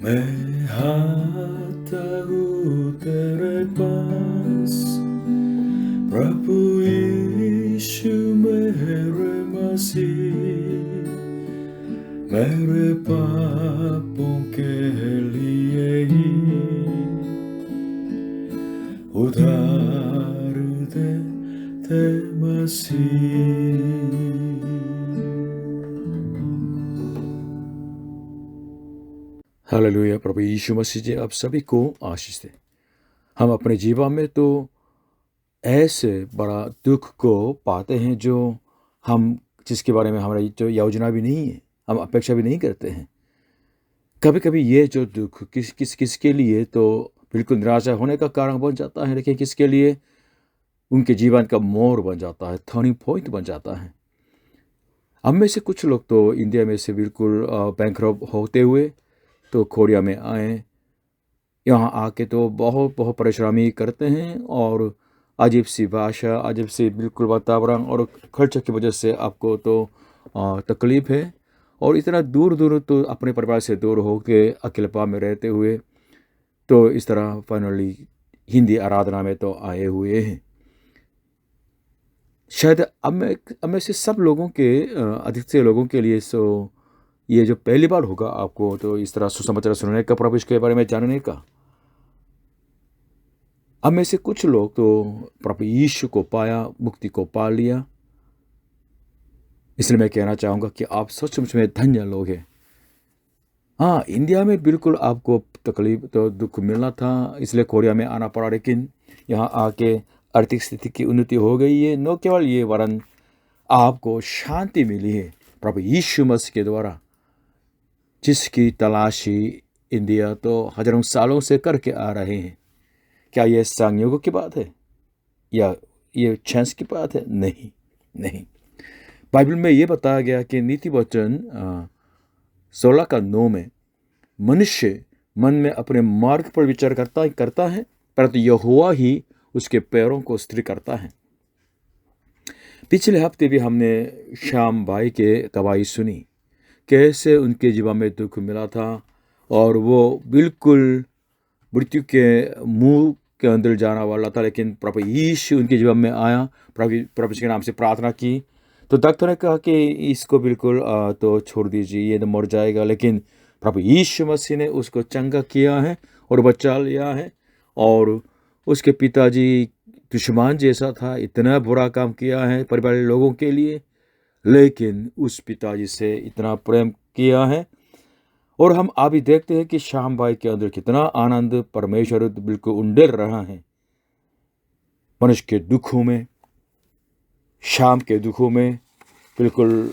मैं आता हूँ तेरे पास, प्रभु यीशु मेरे मसीह, मेरे पापों के लिए ही उधार दे मसीह। हालेलुया। प्रभु यीशु मसीह जी आप सभी को आशीष दे। हम अपने जीवन में तो ऐसे बड़ा दुख को पाते हैं जो हम जिसके बारे में हमारी जो योजना भी नहीं है, हम अपेक्षा भी नहीं करते हैं। कभी कभी ये जो दुख किसके लिए तो बिल्कुल निराशा होने का कारण बन जाता है, लेकिन किसके लिए उनके जीवन का मोड़ बन जाता है, टर्निंग पॉइंट बन जाता है। हम में से कुछ लोग तो इंडिया में से बिल्कुल बैंकरप्ट होते हुए तो कोरिया में आए। यहाँ आके तो बहुत बहुत परिश्रमी करते हैं और अजीब सी भाषा, अजीब सी बिल्कुल वातावरण और खर्च की वजह से आपको तो तकलीफ़ है। और इतना दूर दूर तो अपने परिवार से दूर होके अकेलेपा में रहते हुए तो इस तरह फाइनली हिंदी आराधना में तो आए हुए हैं। शायद अब में से सब लोगों के अधिक से लोगों के लिए ये जो पहली बार होगा आपको तो इस तरह सुसमाचार सुनने का, प्रभु के बारे में जानने का। हम में से कुछ लोग तो प्रभु यीशु को पाया, मुक्ति को पा लिया। इसलिए मैं कहना चाहूँगा कि आप सचमुच में धन्य लोग हैं। हाँ, इंडिया में बिल्कुल आपको तकलीफ तो दुख मिलना था, इसलिए कोरिया में आना पड़ा, लेकिन यहाँ आके आर्थिक स्थिति की उन्नति हो गई है। न केवल ये वरन आपको शांति मिली है प्रभु यीशु मसीह के द्वारा, जिसकी तलाशी इंडिया तो हजारों सालों से करके आ रहे हैं। क्या यह संयोग की बात है या ये चांस की बात है? नहीं, नहीं। बाइबल में ये बताया गया कि नीति वचन 16:9 में मनुष्य मन में अपने मार्ग पर विचार करता है, परंतु यहोवा ही उसके पैरों को स्थिर करता है। पिछले हफ्ते भी हमने श्याम भाई के गवाही सुनी, कैसे उनके जीवन में दुख मिला था और वो बिल्कुल मृत्यु के मुंह के अंदर जाना वाला था, लेकिन प्रभु यीशु उनके जीवन में आया, प्रभु के नाम से प्रार्थना की तो डॉक्टर ने कहा कि इसको बिल्कुल तो छोड़ दीजिए, ये तो मर जाएगा। लेकिन प्रभु यीशु मसीह ने उसको चंगा किया है और बचा लिया है। और उसके पिताजी दुश्मन जैसा था, इतना बुरा काम किया है परिवार के लोगों के लिए, लेकिन उस पिताजी से इतना प्रेम किया है। और हम अभी देखते हैं कि श्याम भाई के अंदर कितना आनंद परमेश्वर बिल्कुल उंडेल रहा है। मनुष्य के दुखों में, शाम के दुखों में बिल्कुल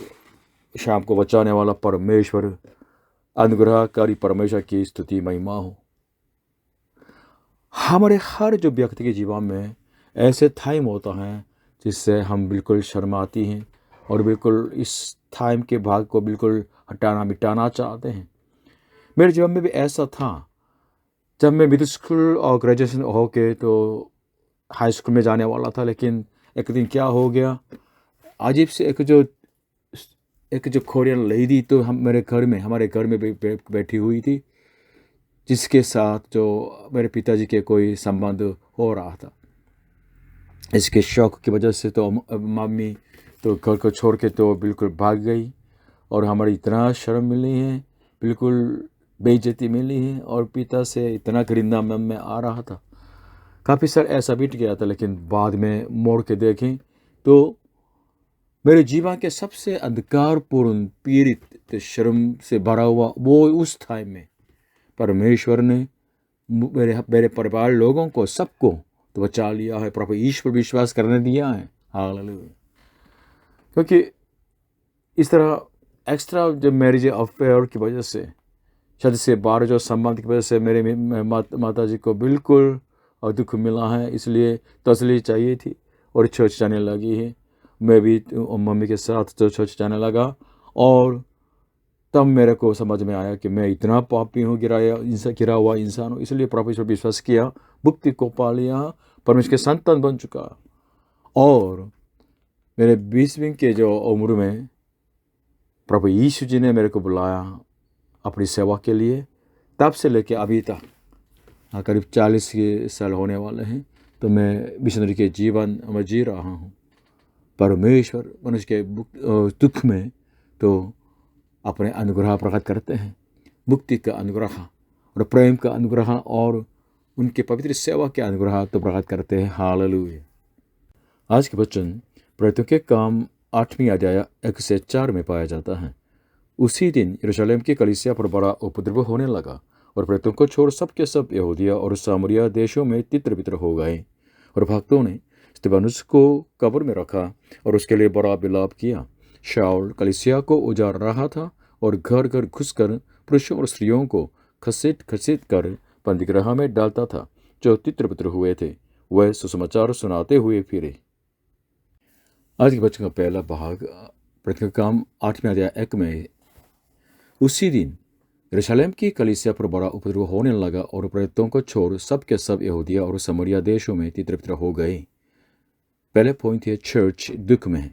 शाम को बचाने वाला परमेश्वर, अनुग्रहकारी परमेश्वर की स्तुति महिमा हो। हमारे हर जो व्यक्ति के जीवन में ऐसे टाइम होता है जिससे हम बिल्कुल शर्माती हैं और बिल्कुल इस टाइम के भाग को बिल्कुल हटाना मिटाना चाहते हैं। मेरे जीवन में भी ऐसा था। जब मैं मिडिल स्कूल और ग्रेजुएशन हो के तो हाई स्कूल में जाने वाला था, लेकिन एक दिन क्या हो गया, अजीब से एक जो कोरियन लेडी तो हमारे घर में बैठी हुई थी, जिसके साथ जो मेरे पिताजी के कोई संबंध हो रहा था। इसके शौक की वजह से तो मम्मी तो घर को छोड़ के तो बिल्कुल भाग गई और हमारी इतना शर्म मिली है, बिल्कुल बेइज्जती मिली है और पिता से इतना घृणा मन में आ रहा था। काफ़ी साल ऐसा बीत गया था, लेकिन बाद में मोड़ के देखें तो मेरे जीवन के सबसे अंधकारपूर्ण, पीड़ित, शर्म से भरा हुआ वो उस टाइम में परमेश्वर ने मेरे परिवार लोगों को, सबको तो बचा लिया है। प्रभु ईश्वर विश्वास करने दिया है। हालेलुया। क्योंकि इस तरह एक्स्ट्रा जब मैरिज अफेयर की वजह से, शादी से बाहर जो संबंध की वजह से मेरे माता जी को बिल्कुल दुख मिला है, इसलिए तसल्ली चाहिए थी और चर्च जाने लगी है। मैं भी मम्मी के साथ तो चर्च जाने लगा और तब मेरे को समझ में आया कि मैं इतना पापी हूँ, गिरा हुआ इंसान हूँ। इसलिए प्रभु पर विश्वास किया, मुक्ति को पा लिया, परमेश्वर के संतान बन चुका। और मेरे 20वीं के जो उम्र में प्रभु यीशु जी ने मेरे को बुलाया अपनी सेवा के लिए, तब से लेकर अभी तक करीब 40 के साल होने वाले हैं, तो मैं मिशनरी के जीवन में जी रहा हूँ। परमेश्वर मनुष्य के दुख में तो अपने अनुग्रह प्रकट करते हैं, मुक्ति का अनुग्रह और प्रेम का अनुग्रह और उनके पवित्र सेवा के अनुग्रह तो प्रकट करते हैं। हालेलुया। आज के वचन प्रेरितों के काम 8वीं अध्याय 1 से 4 में पाया जाता है। उसी दिन यरूशलेम की कलीसिया पर बड़ा उपद्रव होने लगा और प्रेरितों को छोड़ सब के सब यहूदिया और सामरिया देशों में तितर बितर हो गए। और भक्तों ने स्तिफनुस को कब्र में रखा और उसके लिए बड़ा विलाप किया। शाऊल कलीसिया को उजाड़ रहा था और घर घर घुसकर पुरुषों और स्त्रियों को खसीट कर बंदीगृह में डालता था। जो तितर बितर हुए थे वह सुसमाचार सुनाते हुए फिरे। आज के वचन का पहला भाग प्रेरितों के काम 8वें अध्याय 1 में। उसी दिन यरूशलेम की कलीसिया पर बड़ा उपद्रव होने लगा और प्रेरितों को छोड़ सब के सब यहूदिया और सामरिया देशों में तितर बितर हो गए। पहले पॉइंट है, चर्च दुख में है।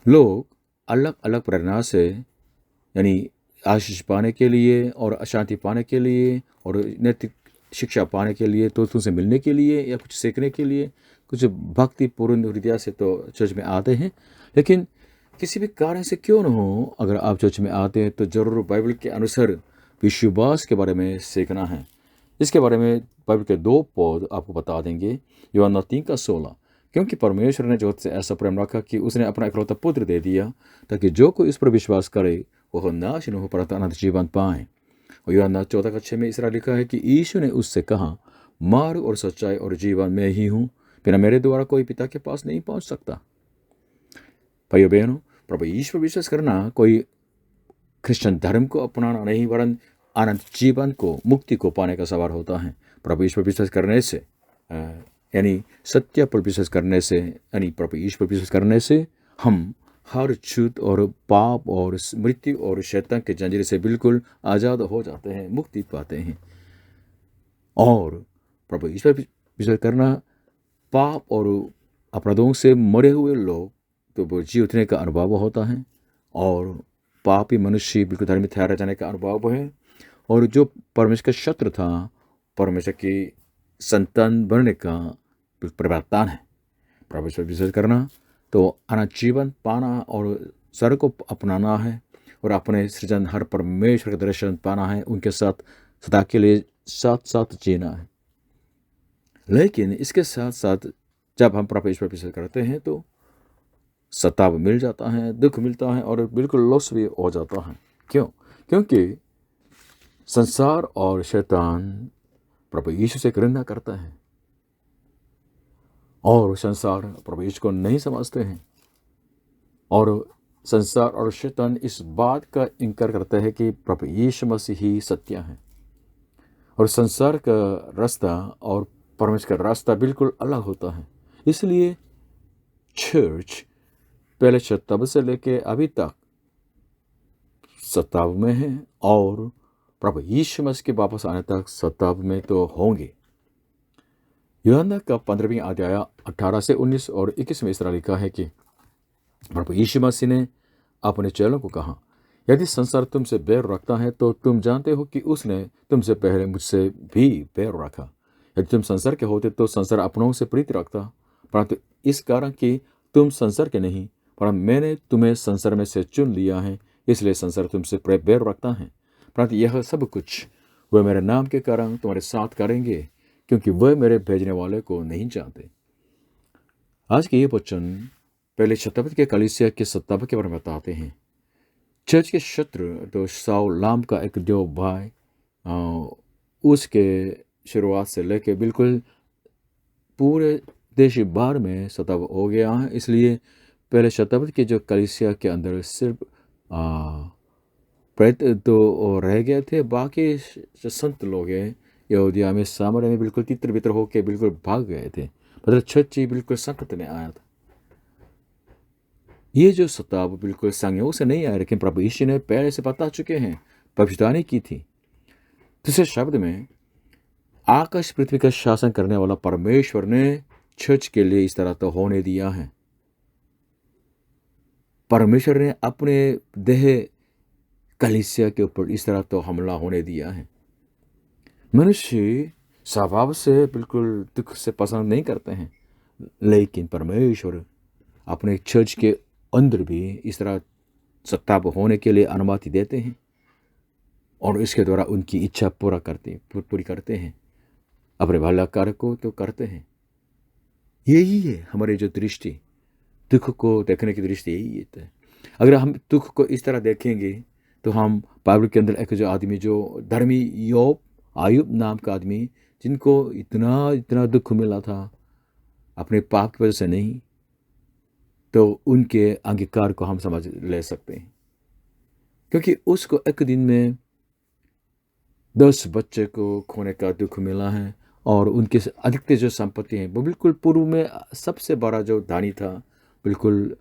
लोग अलग अलग प्रेरणा से, यानी आशीष पाने के लिए और अशांति पाने के लिए और नैतिक शिक्षा पाने के लिए, दोस्तों से मिलने के लिए या कुछ सीखने के लिए, कुछ भक्तिपूर्ण हृदय से तो चर्च में आते हैं। लेकिन किसी भी कारण से क्यों न हो, अगर आप चर्च में आते हैं तो ज़रूर बाइबल के अनुसार विश्वास के बारे में सीखना है। इसके बारे में बाइबल के 2 पद आपको बता देंगे। यूहन्ना 3:16, क्योंकि परमेश्वर ने जगत से ऐसा प्रेम रखा कि उसने अपना इकलौता पुत्र दे दिया, ताकि जो कोई इस पर विश्वास करे वह नाश न हो परंतु अनंत जीवन पाए। और यूहन्ना 14:6 में इस तरह लिखा है कि यीशु ने उससे कहा, मार्ग और सच्चाई और जीवन मैं ही हूँ, बिना मेरे द्वारा कोई पिता के पास नहीं पहुँच सकता। भाइयों बहनों, प्रभु यीशु पर विश्वास करना कोई क्रिश्चियन धर्म को अपनाना नहीं, वरन अनंत जीवन को, मुक्ति को पाने का सवाल होता है। प्रभु यीशु पर विश्वास करने से, यानी सत्य पर विश्वास करने से, यानी प्रभु यीशु पर विश्वास करने से हम हर छूत और पाप और मृत्यु और शैतान के जंजीर से बिल्कुल आज़ाद हो जाते हैं, मुक्ति पाते हैं। और प्रभु यीशु पर विश्वास करना, पाप और अपराधों से मरे हुए लोग तो वो जी उठने का अनुभव होता है और पापी मनुष्य बिल्कुल धर्मी ठहरा जाने का अनुभव है। और जो परमेश्वर का शत्रु था, परमेश्वर की संतान बनने का परिवर्तन है। प्रभु पर विश्वास करना तो अनंत जीवन पाना और स्वर्ग को अपनाना है और अपने सृजनहार परमेश्वर का दर्शन पाना है, उनके साथ सदा के लिए साथ साथ जीना है। लेकिन इसके साथ साथ जब हम प्रभु पर विश्वास करते हैं तो सताव मिल जाता है, दुख मिलता है और बिल्कुल लॉस भी हो जाता है। क्यों? क्योंकि संसार और शैतान प्रभु यीशु से घृणा करता है और संसार प्रभु यीशु को नहीं समझते हैं। और संसार और शैतान इस बात का इनकार करता है कि प्रभु यीशु मसीह ही सत्य है। और संसार का रास्ता और परमेश्वर का रास्ता बिल्कुल अलग होता है। इसलिए चर्च पहले शताब्दी से लेके अभी तक सताव में है और प्रभु यीशु मसीह के वापस आने तक सताव में तो होंगे। यूहन्ना का 15वीं अध्याय 18 से 19 और 21 में इस तरह लिखा है कि प्रभु यीशु मसीह ने अपने चेलों को कहा, यदि संसार तुमसे बैर रखता है तो तुम जानते हो कि उसने तुमसे पहले मुझसे भी बैर रखा। यदि तुम संसार के होते तो संसार अपनों से प्रीति रखता, परंतु इस कारण कि तुम संसार के नहीं, परंतु मैंने तुम्हें संसार में से चुन लिया है, इसलिए संसार तुमसे बैर रखता है। परंतु यह सब कुछ वह मेरे नाम के कारण तुम्हारे साथ करेंगे, क्योंकि वह मेरे भेजने वाले को नहीं जानते। आज के ये वचन पहले शताब्दी के कलीसिया के सताव के बारे में बताते हैं। चर्च के शत्रु तो साउल नाम का एक जो भाई, उसके शुरुआत से लेके बिल्कुल पूरे देश भर में सताव हो गया है। इसलिए पहले शताब्दी के जो कलीसिया के अंदर सिर्फ प्रेत तो रह गए थे, बाकी जो संत लोग हैं यहूदिया में, सामरिया में बिल्कुल तितर बितर होकर बिल्कुल भाग गए थे। मतलब चर्च बिल्कुल संकट में आया था। ये जो सताव बिल्कुल संयोग से नहीं आया, लेकिन प्रभु यीशु ने पहले से बता चुके हैं, भविष्यवाणी की थी। दूसरे शब्द में, आकाश पृथ्वी का शासन करने वाला परमेश्वर ने चर्च के लिए इस तरह तो होने दिया है। परमेश्वर ने अपने देह कलीसिया के ऊपर इस तरह तो हमला होने दिया है। मनुष्य स्वभाव से बिल्कुल दुख से पसंद नहीं करते हैं, लेकिन परमेश्वर अपने चर्च के अंदर भी इस तरह सत्ताप होने के लिए अनुमति देते हैं और इसके द्वारा उनकी इच्छा पूरी करते हैं, अपने भला कार्य को तो करते हैं। यही है हमारे जो दृष्टि, दुख को देखने की दृष्टि यही है। अगर हम दुख को इस तरह देखेंगे तो हम बाइबल के अंदर एक जो आदमी, जो धर्मी आयुब नाम का आदमी, जिनको इतना इतना दुख मिला था अपने पाप की वजह से नहीं, तो उनके अंगीकार को हम समझ ले सकते हैं, क्योंकि उसको एक दिन में 10 बच्चे को खोने का दुख मिला है और उनके अधिकतर जो संपत्ति है वो बिल्कुल पूर्व में सबसे बड़ा जो धनी था, बिल्कुल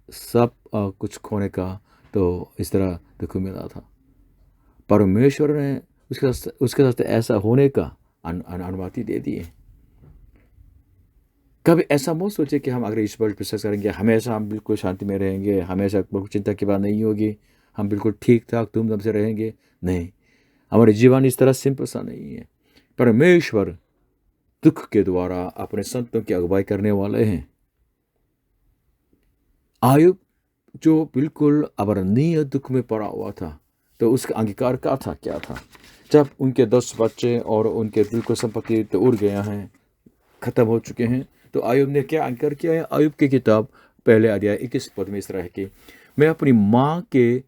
सब कुछ खोने का तो इस तरह दुख मिला था। परमेश्वर ने उसके साथ ऐसा होने का अनुमति दे दी है। कभी ऐसा मत सोचे कि हम अगर इस पर विश्वास करेंगे हमेशा हम बिल्कुल शांति में रहेंगे, हमेशा बहुत चिंता की बात नहीं होगी, हम बिल्कुल ठीक ठाक धूमधाम से रहेंगे। नहीं, हमारे जीवन इस तरह सिंपल सा नहीं है। परमेश्वर दुख के द्वारा अपने संतों की अगुवाई करने वाले हैं। आयुब जो बिल्कुल अवर्णनीय दुख में पड़ा हुआ था, तो उसका अंगीकार क्या था? जब उनके 10 बच्चे और उनके बिल्कुल संपत्ति तो उड़ गया है, खत्म हो चुके हैं, तो आयुब ने क्या अंगीकार किया है? आयुब की किताब पहले अध्याय 21 पद में इस तरह है कि मैं अपनी माँ के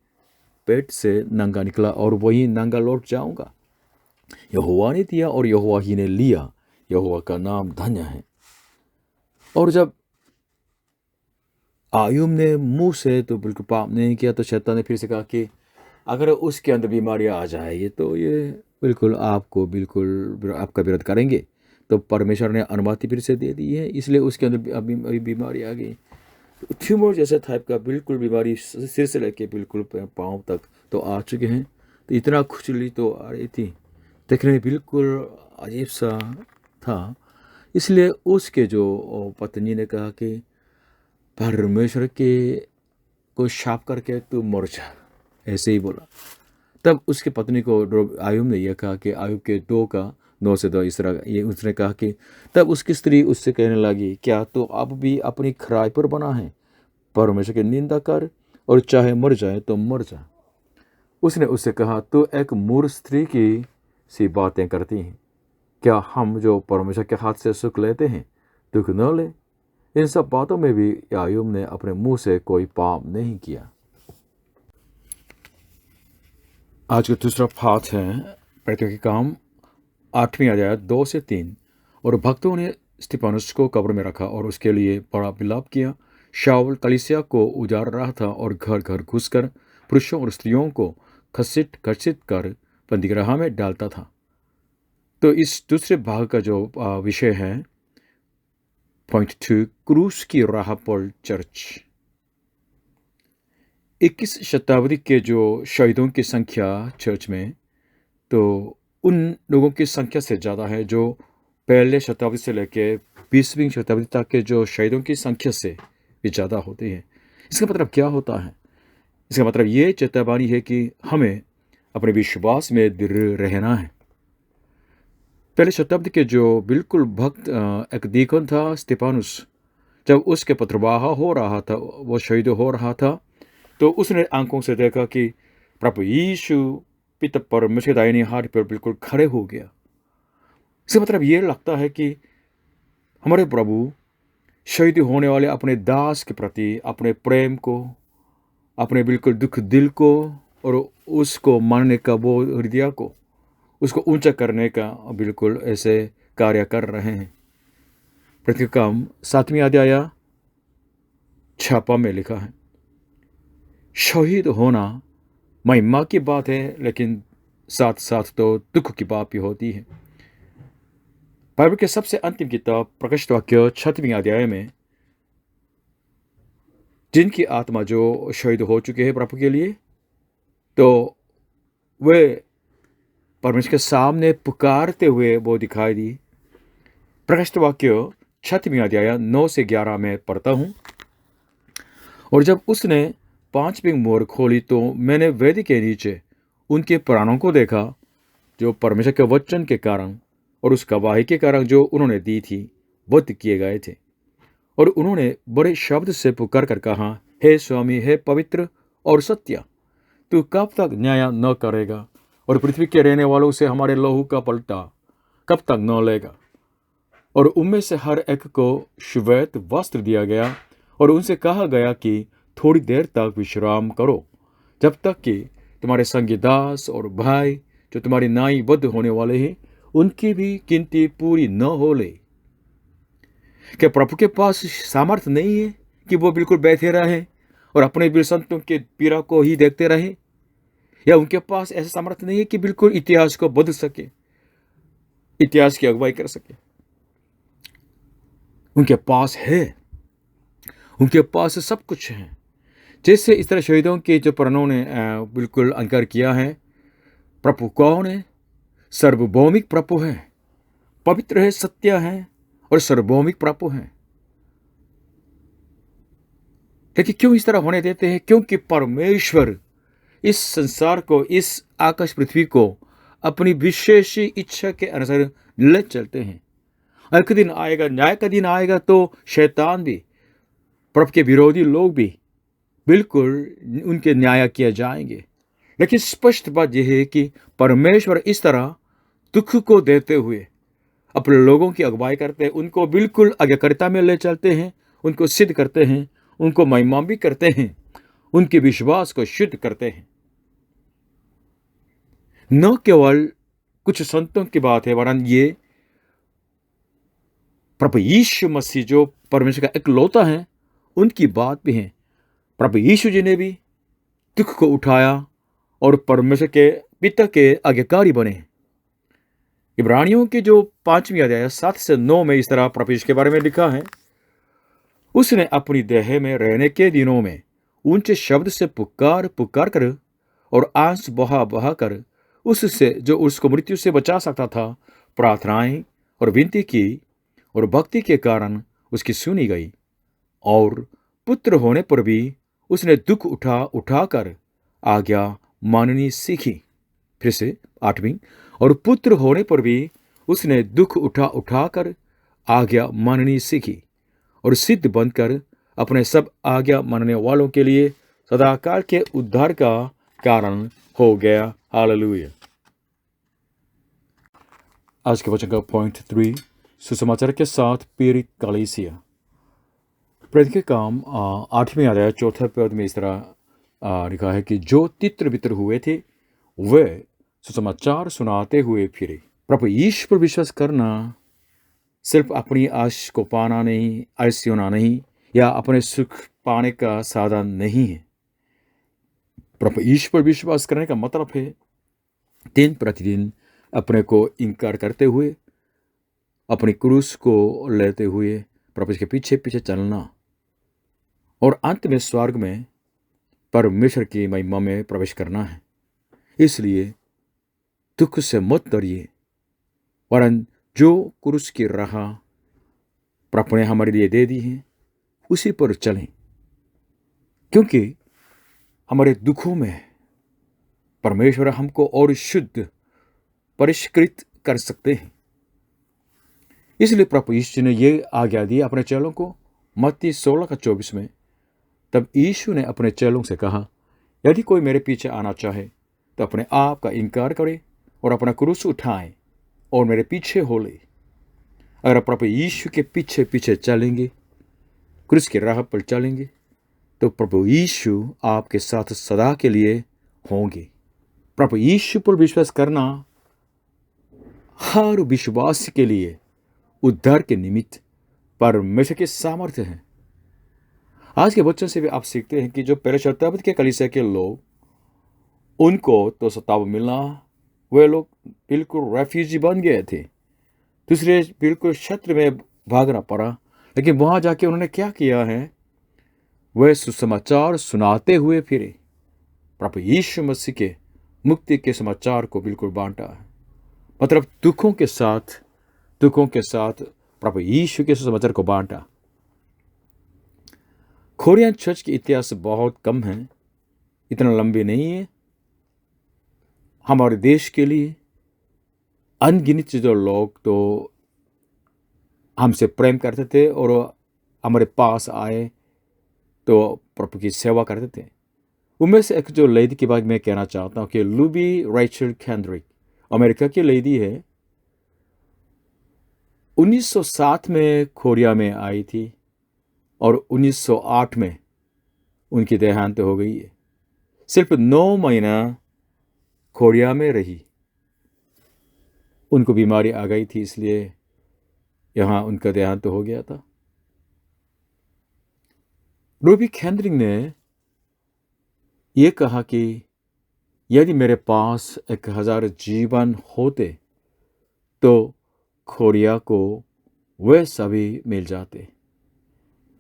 पेट से नंगा निकला और वही नंगा लौट जाऊंगा। यहोवा ने दिया और यहोवा ही ने लिया, यहोवा का नाम धन्य है। और जब आयुब ने मुंह से तो बिल्कुल पाप नहीं किया, तो शैतान ने फिर से कहा कि अगर उसके अंदर बीमारियां आ जाएगी तो ये बिल्कुल आपका विरोध करेंगे। तो परमेश्वर ने अनुमति फिर से दे दी है, इसलिए उसके अंदर अभी बीमारी आ गई। ट्यूमर जैसे टाइप का बिल्कुल बीमारी सिर से लेके बिल्कुल पाँव तक तो आ चुके हैं। तो इतना खुजली तो आ रही थी, देखने में बिल्कुल अजीब सा था। इसलिए उसके जो पत्नी ने कहा कि परमेश्वर के को शाप करके तू मर जा, ऐसे ही बोला। तब उसके पत्नी को आयुब ने यह कहा कि आयुब के 9 से 2 इस तरह ये उसने कहा कि तब उसकी स्त्री उससे कहने लगी, क्या तो अब भी अपनी खराई पर बना है? परमेश्वर की निंदा कर और चाहे मर जाए तो मर जा। उसने उससे कहा, तो एक मूर्ख स्त्री की सी बातें करती हैं। क्या हम जो परमेश्वर के हाथ से सुख लेते हैं दुख न ले? इन सब बातों में भी आयुब ने अपने मुंह से कोई पाप नहीं किया। आज का दूसरा पाठ है प्रेरितों के काम 8वीं अध्याय 2 से 3। और भक्तों ने स्तिफानुस को कब्र में रखा और उसके लिए बड़ा विलाप किया। शाऊल कलीसिया को उजाड़ रहा था और घर घर घुसकर पुरुषों और स्त्रियों को घसीट कर बंदीगृह में डालता था। तो इस दूसरे भाग का जो विषय है पॉइंट 2, क्रूस की राह पर चर्च। 21 शताब्दी के जो शहीदों की संख्या चर्च में, तो उन लोगों की संख्या से ज़्यादा है जो पहले शताब्दी से लेकर 20वीं शताब्दी तक के जो शहीदों की संख्या से भी ज़्यादा होती है। इसका मतलब क्या होता है? इसका मतलब ये चेतावनी है कि हमें अपने विश्वास में दृढ़ रहना है। पहले शताब्दी के जो बिल्कुल भक्त एक दीकन था स्तिफानुस, जब उसके पत्रवाह हो रहा था, वो शहीद हो रहा था, तो उसने आंखों से देखा कि प्रभु यीशु पिता परमेश्वर के दाहिने हाथ पर बिल्कुल खड़े हो गया। इसका मतलब ये लगता है कि हमारे प्रभु शहीद होने वाले अपने दास के प्रति अपने प्रेम को, अपने बिल्कुल दुख दिल को और उसको मानने का वो हृदय को, उसको ऊंचा करने का बिल्कुल ऐसे कार्य कर रहे हैं। प्रेरितों के काम 7वीं अध्याय 6 पद में लिखा है, शहीद होना महिमा की बात है, लेकिन साथ साथ तो दुख की बात भी होती है। बाइबल के सबसे अंतिम किताब प्रकाशित वाक्य 6वीं अध्याय में जिनकी आत्मा जो शहीद हो चुके हैं प्रभु के लिए, तो वे परमेश्वर के सामने पुकारते हुए वो दिखाई दी। प्रकाशित वाक्य 6वीं अध्याय 9 से 11 में पढ़ता हूँ। और जब उसने 5वीं मोहर खोली तो मैंने वेदी के नीचे उनके प्राणों को देखा, जो परमेश्वर के वचन के कारण और उस गवाही के कारण जो उन्होंने दी थी, वध किए गए थे। और उन्होंने बड़े शब्द से पुकार कर कहा, हे स्वामी, हे पवित्र और सत्य, तू कब तक न्याय न करेगा और पृथ्वी के रहने वालों से हमारे लहू का पलटा कब तक न लेगा। और उनमें से हर एक को श्वेत वस्त्र दिया गया और उनसे कहा गया कि थोड़ी देर तक विश्राम करो, जब तक कि तुम्हारे संगी दास और भाई जो तुम्हारी नाई बद्ध होने वाले हैं, उनकी भी गिनती पूरी न हो ले। क्या प्रभु के पास सामर्थ्य नहीं है कि वो बिल्कुल बैठे रहे और अपने वीर संतों के पीड़ा को ही देखते रहे? या उनके पास ऐसा सामर्थ्य नहीं है कि बिल्कुल इतिहास को बदल सके, इतिहास की अगुवाई कर सके? उनके पास है, उनके पास सब कुछ है। जैसे इस तरह शहीदों के जो प्राणों ने बिल्कुल अंकार किया है, प्रभु कौन है? सार्वभौमिक प्रभु है, पवित्र है, सत्य है और सार्वभौमिक प्रभु है। लेकिन क्यों इस तरह होने देते हैं? क्योंकि परमेश्वर इस संसार को, इस आकाश पृथ्वी को अपनी विशेष इच्छा के अनुसार ले चलते हैं। एक दिन आएगा, न्याय का दिन आएगा, तो शैतान भी, प्रभु के विरोधी लोग भी बिल्कुल उनके न्याय किए जाएंगे। लेकिन स्पष्ट बात यह है कि परमेश्वर इस तरह दुख को देते हुए अपने लोगों की अगुवाई करते हैं, उनको बिल्कुल आज्ञाकारिता में ले चलते हैं, उनको सिद्ध करते हैं, उनको महिमा भी करते हैं, उनके विश्वास को शुद्ध करते हैं। न केवल कुछ संतों की बात है, वरन ये प्रभु यीशु मसीह जो परमेश्वर का इकलौता है, उनकी बात भी है। प्रभु यीशु जी ने भी दुख को उठाया और परमेश्वर के पिता के आज्ञाकारी बने। इब्रानियों के जो 5वीं अध्याय 7 से 9 में इस तरह प्रभु यीशु के बारे में लिखा है, उसने अपनी देह में रहने के दिनों में ऊंचे शब्द से पुकार पुकार कर और आंसू बहा बहा कर उससे जो उसको मृत्यु से बचा सकता था प्रार्थनाएं और विनती की, और भक्ति के कारण उसकी सुनी गई। और पुत्र होने पर भी उसने दुख उठा उठाकर आज्ञा माननी सीखी। फिर से 8वीं, और पुत्र होने पर भी उसने दुख उठा उठाकर आज्ञा माननी सीखी और सिद्ध बनकर अपने सब आज्ञा मानने वालों के लिए सदाकाल के उद्धार का कारण हो गया। हालेलुया। आज के वचन का पॉइंट 3, सुसमाचार के साथ पीड़ित कलीसिया। प्रेरित के काम 8वीं अध्याय 4 पद में इस तरह लिखा है कि जो तित्र बित्र हुए थे वे सुसमाचार सुनाते हुए फिरे। प्रभु यीशु पर विश्वास करना सिर्फ अपनी आश को पाना नहीं, आश होना नहीं, या अपने सुख पाने का साधन नहीं है। प्रभु यीशु पर विश्वास करने का मतलब है दिन प्रतिदिन अपने को इनकार करते हुए, अपनी क्रूस को लेते हुए प्रभु के पीछे पीछे चलना और अंत में स्वर्ग में परमेश्वर की महिमा में प्रवेश करना है। इसलिए दुख से मत डरिए, वरन जो क्रूस की राह प्रभु ने हमारे लिए दे दी है उसी पर चलें, क्योंकि हमारे दुखों में परमेश्वर हमको और शुद्ध परिष्कृत कर सकते हैं। इसलिए प्रभु यीशु ने यह आज्ञा दी अपने चेलों को मत्ती 16:24 में। तब यीशु ने अपने चेलों से कहा, यदि कोई मेरे पीछे आना चाहे तो अपने आप का इनकार करे और अपना क्रूस उठाए और मेरे पीछे हो ले। अगर प्रभु यीशु के पीछे पीछे चलेंगे, क्रूस की राह पर चलेंगे, तो प्रभु यीशु आपके साथ सदा के लिए होंगे। प्रभु यीशु पर विश्वास करना हर विश्वास के लिए उद्धार के निमित्त परमेश्वर के सामर्थ्य है। आज के बच्चों से भी आप सीखते हैं कि जो पहले शताब्दी के कलीसिया के लोग, उनको तो सताव मिला, वे लोग बिल्कुल रेफ्यूजी बन गए थे, दूसरे बिल्कुल क्षेत्र में भागना पड़ा। लेकिन वहां जाके उन्होंने क्या किया है? वे सुसमाचार सुनाते हुए फिरे, प्रभु यीशु मसीह के मुक्ति के समाचार को बिल्कुल बांटा है। मतलब दुखों के साथ प्रभु यीशु के सुसमाचार को बांटा। कोरियन चर्च के इतिहास बहुत कम है, इतना लंबी नहीं है। हमारे देश के लिए अनगिनत जो लोग तो हमसे प्रेम करते थे और हमारे पास आए तो प्रभु की सेवा करते थे। उनमें से एक जो लेडी के बारे में कहना चाहता हूँ कि लूबी रेचल केंड्रिक अमेरिका की लेडी है। 1907 में कोरिया में आई थी और 1908 में उनकी देहांत हो गई है। सिर्फ 9 महीना कोरिया में रही। उनको बीमारी आ गई थी, इसलिए यहाँ उनका देहांत हो गया था। लूबी केंड्रिक ने ये कहा कि यदि मेरे पास 1000 जीवन होते तो कोरिया को वे सभी मिल जाते।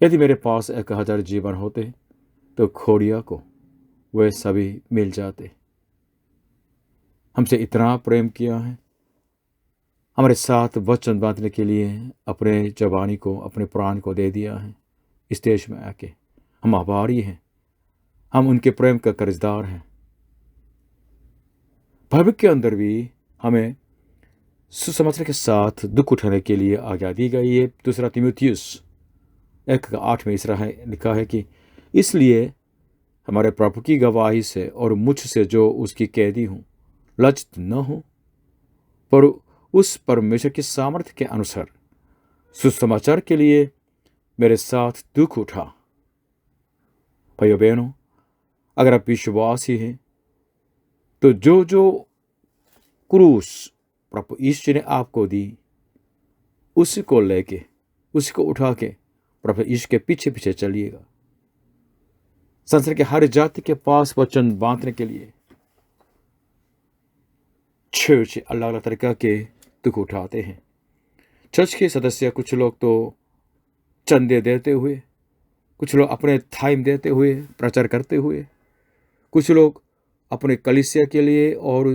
यदि मेरे पास 1000 जीवन होते तो कोरिया को वे सभी मिल जाते। हमसे इतना प्रेम किया है, हमारे साथ वचन बांधने के लिए अपने जवानी को, अपने प्राण को दे दिया है। इस देश में आके हम आभारी हैं, हम उनके प्रेम का कर्जदार हैं। भविष्य के अंदर भी हमें सुसमाचार के साथ दुख उठाने के लिए आज्ञा दी गई है। 2 तीमुथियुस 1:8 में इस तरह लिखा है कि इसलिए हमारे प्रभु की गवाही से और मुझसे जो उसकी कैदी हूँ लज्जित न हो, पर उस परमेश्वर की सामर्थ्य के अनुसार सुसमाचार के लिए मेरे साथ दुख उठा। भाइयों बहनों, अगर आप विश्वासी हैं तो जो जो क्रूस प्रभु यीशु ने आपको दी उसी को लेके, उसी को उठा के प्रभु यीशु के पीछे पीछे चलिएगा। संसार के हर जाति के पास वचन बांटने के लिए चर्च अलग अलग तरीका के दुख उठाते हैं। चर्च के सदस्य कुछ लोग तो चंदे देते हुए, कुछ लोग अपने टाइम देते हुए, प्रचार करते हुए, कुछ लोग अपने कलीसिया के लिए और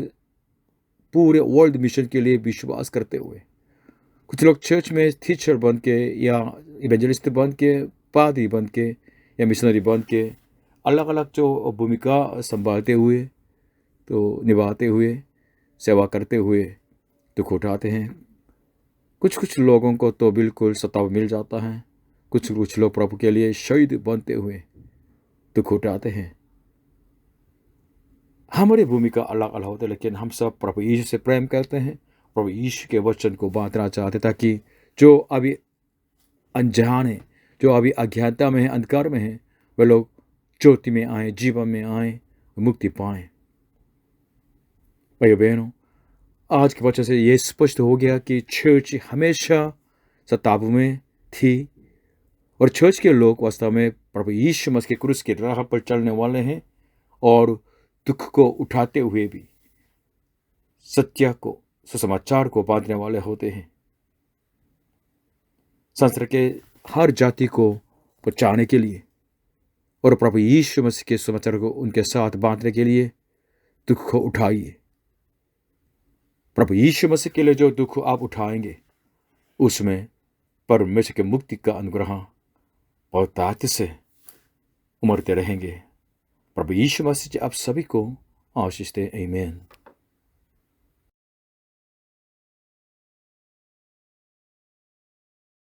पूरे वर्ल्ड मिशन के लिए विश्वास करते हुए, कुछ लोग चर्च में टीचर बन के या इवेंजलिस्ट बन के, पादरी बन के या मिशनरी बन के अलग अलग जो भूमिका संभालते हुए, तो निभाते हुए, सेवा करते हुए दुख उठाते हैं। कुछ लोगों को तो बिल्कुल सताव मिल जाता है। कुछ लोग प्रभु के लिए शहीद बनते हुए दुख उठाते हैं। हमारी भूमिका अलग अलग होते, लेकिन हम सब प्रभु यीशु से प्रेम करते हैं, प्रभु यीशु के वचन को बांटना चाहते, ताकि जो अभी अनजान है, जो अभी अज्ञानता में है, अंधकार में है, वे लोग ज्योति में आए, जीवन में आए, मुक्ति पाएं। भाइयों बहनों, आज के वचन से ये स्पष्ट हो गया कि चर्च हमेशा सताव में थी और चर्च के लोग वास्तव में प्रभु यीशु मसीह के क्रूस की राह पर चलने वाले हैं और दुख को उठाते हुए भी सत्य को, सुसमाचार को बांधने वाले होते हैं। संसार के हर जाति को बचाने के लिए और प्रभु यीशु मसीह के सुसमाचार को उनके साथ बांधने के लिए दुख को उठाइए। प्रभु यीशु मसीह के लिए जो दुख आप उठाएंगे उसमें परमेश्वर के मुक्ति का अनुग्रह और ताकत से उमड़ते रहेंगे। प्रभु यीशु मसीह आप सभी को आशीष दे। आमीन।